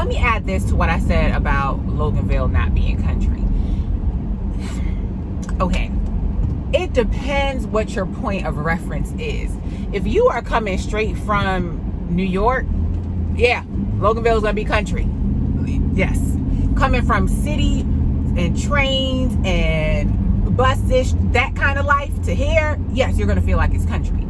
let me add this to what I said about Loganville not being country. Okay, it depends what your point of reference is. If you are coming straight from New York, yeah, Loganville is gonna be country. Yes, coming from city and trains and buses, that kind of life to here, yes, you're gonna feel like it's country.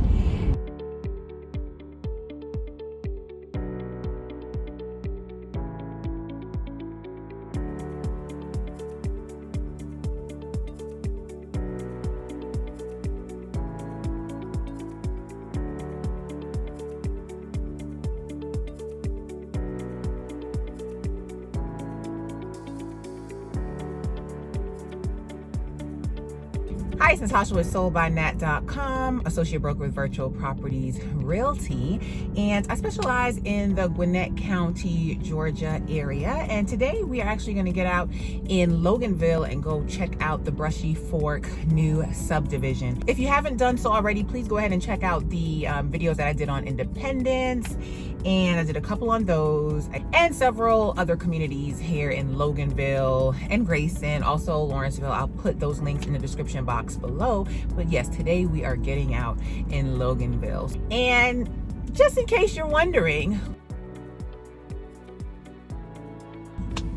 Hi, it's Natasha with soldbynat.com, associate broker with Virtual Properties Realty, and I specialize in the Gwinnett County, Georgia area. And today we are actually going to get out in Loganville and go check out the Brushy Fork new subdivision. If you haven't done so already, please go ahead and check out the videos that I did on Independence, and I did a couple on those, and several other communities here in Loganville and Grayson, also Lawrenceville. I'll put those links in the description box below. But yes, today we are getting out in Loganville. And just in case you're wondering,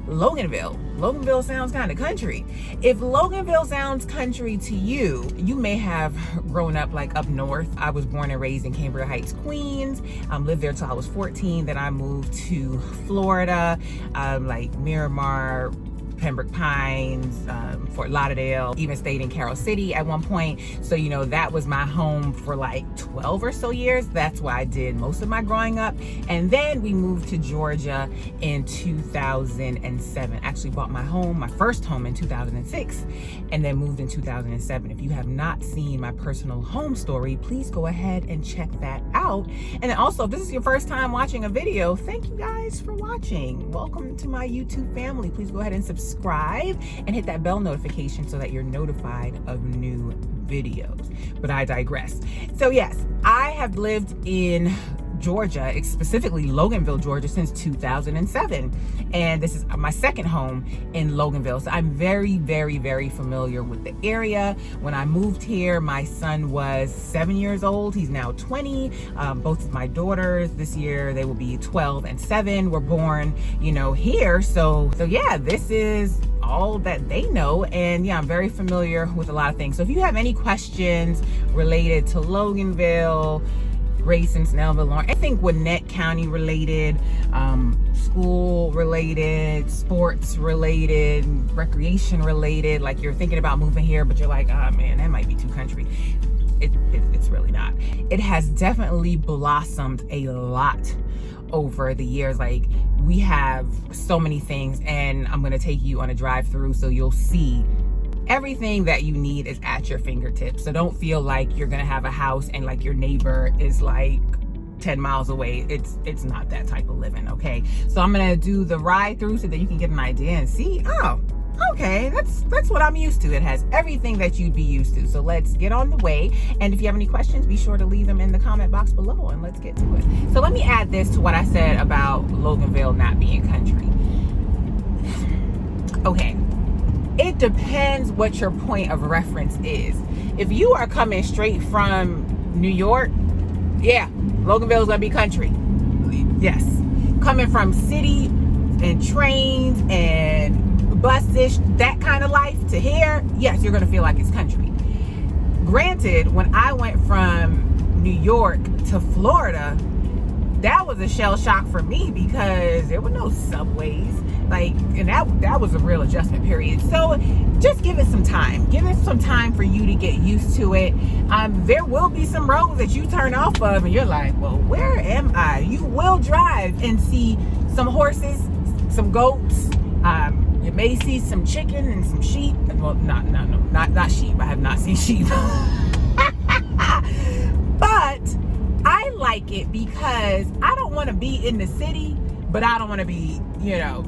Loganville sounds kind of country. If Loganville sounds country to you, you may have grown up like up north. I was born and raised in Cambria Heights, Queens. Lived there till I was 14. Then I moved to Florida, like Miramar, Pembroke Pines, Fort Lauderdale, even stayed in Carroll City at one point. So, you know, that was my home for like 12 or so years. That's where I did most of my growing up. And then we moved to Georgia in 2007. Actually bought my first home in 2006, and then moved in 2007. If you have not seen my personal home story, please go ahead and check that out. And then also, if this is your first time watching a video, thank you guys for watching. Welcome to my YouTube family. Please go ahead and subscribe and hit that bell notification so that you're notified of new videos. But I digress. So yes, I have lived in Georgia, specifically Loganville, Georgia, since 2007. And this is my second home in Loganville. So I'm very, very, very familiar with the area. When I moved here, my son was 7 years old. He's now 20. Both of my daughters this year, they will be 12 and 7, were born, you know, here. So yeah, this is all that they know. And yeah, I'm very familiar with a lot of things. So if you have any questions related to Loganville, Grayson, Snellville, Lawrence, anything Gwinnett County related, school related, sports related, recreation related, like you're thinking about moving here, but you're like, oh man, that might be too country. It's really not. It has definitely blossomed a lot over the years. Like, we have so many things, and I'm going to take you on a drive through so you'll see everything that you need is at your fingertips. So don't feel like you're gonna have a house and like your neighbor is like 10 miles away. It's not that type of living, okay? So I'm gonna do the ride through so that you can get an idea and see, oh, okay, that's what I'm used to. It has everything that you'd be used to. So let's get on the way. And if you have any questions, be sure to leave them in the comment box below, and let's get to it. So let me add this to what I said about Loganville not being country. Okay, it depends what your point of reference is. If you are coming straight from New York, yeah, Loganville is gonna be country. Yes, coming from city and trains and buses, that kind of life to here, yes, you're gonna feel like it's country. Granted, when I went from New York to Florida, that was a shell shock for me because there were no subways. Like, and that was a real adjustment period. So just give it some time. Give it some time for you to get used to it. There will be some roads that you turn off of and you're like, well, where am I? You will drive and see some horses, some goats. You may see some chicken and some sheep. Well, not sheep. I have not seen sheep. But I like it because I don't want to be in the city, but I don't want to be, you know,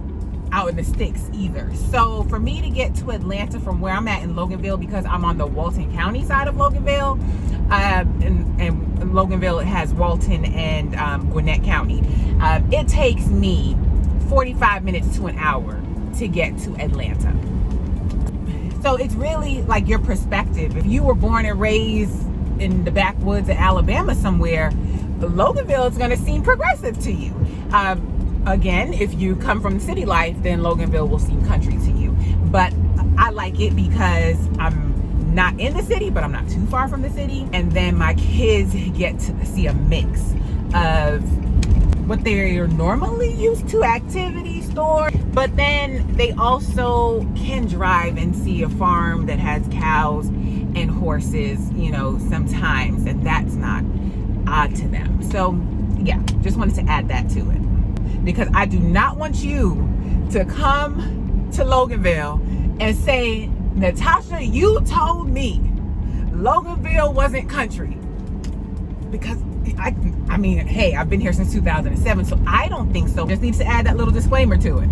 out in the sticks either. So for me to get to Atlanta from where I'm at in Loganville, because I'm on the Walton County side of Loganville, and Loganville has Walton and Gwinnett County, it takes me 45 minutes to an hour to get to Atlanta. So it's really like your perspective. If you were born and raised in the backwoods of Alabama somewhere, Loganville is going to seem progressive to you. Again, if you come from city life, then Loganville will seem country to you. But I like it because I'm not in the city, but I'm not too far from the city. And then my kids get to see a mix of what they're normally used to, activity, store, but then they also can drive and see a farm that has cows and horses, you know, sometimes, and that's not odd to them. So yeah, just wanted to add that to it, because I do not want you to come to Loganville and say, Natasha, you told me Loganville wasn't country. Because I mean, hey, I've been here since 2007, so I don't think so. Just need to add that little disclaimer to it.